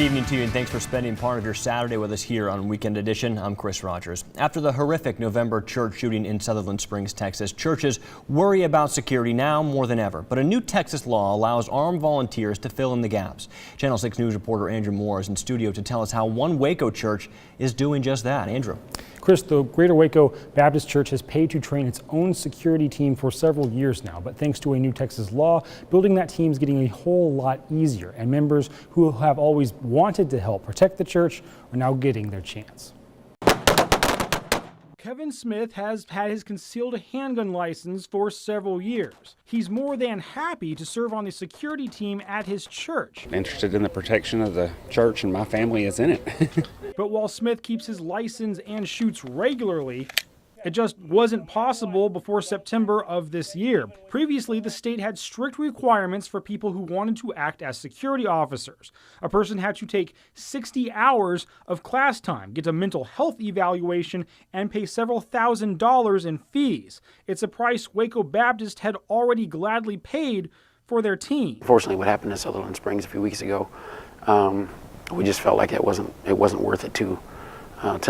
Good evening to you, and thanks for spending part of your Saturday with us here on Weekend Edition. I'm Chris Rogers. After the horrific November church shooting in Sutherland Springs, Texas, churches worry about security now more than ever. But a new Texas law allows armed volunteers to fill in the gaps. Channel 6 News reporter Andrew Moore is in studio to tell us how one Waco church is doing just that. Andrew. Chris, the Greater Waco Baptist Church has paid to train its own security team for several years now, but thanks to a new Texas law, building that team is getting a whole lot easier, and members who have always wanted to help protect the church are now getting their chance. Kevin Smith has had his concealed handgun license for several years. He's more than happy to serve on the security team at his church. Interested in the protection of the church, and my family is in it. But while Smith keeps his license and shoots regularly, it just wasn't possible before September of this year. Previously, the state had strict requirements for people who wanted to act as security officers. A person had to take 60 hours of class time, get a mental health evaluation, and pay several $1,000s in fees. It's a price Waco Baptist had already gladly paid for their team. Unfortunately, what happened in Sutherland Springs a few weeks ago, we just felt like it wasn't worth it to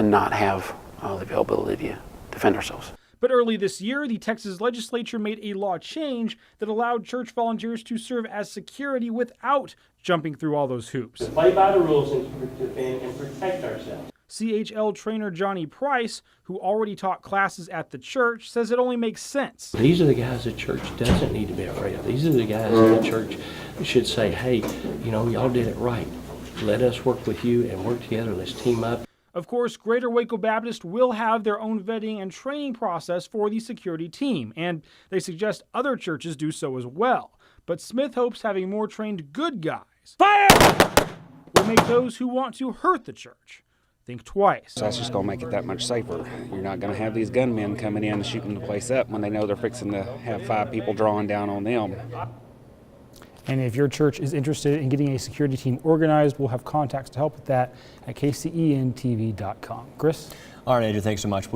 not have the availability to defend ourselves. But early this year, the Texas legislature made a law change that allowed church volunteers to serve as security without jumping through all those hoops. Play by the rules and defend and protect ourselves. CHL trainer Johnny Price, who already taught classes at the church, says it only makes sense. These are the guys the church doesn't need to be afraid of. These are the guys in the church that should say, hey, you know, y'all did it right. Let us work with you and work together. Let's team up. Of course, Greater Waco Baptist will have their own vetting and training process for the security team, and they suggest other churches do so as well. But Smith hopes having more trained good guys will make those who want to hurt the church think twice. So that's just going to make it that much safer. You're not going to have these gunmen coming in and shooting the place up when they know they're fixing to have 5 people drawing down on them. And if your church is interested in getting a security team organized, we'll have contacts to help with that at kcentv.com. Chris? All right, Andrew, thanks so much.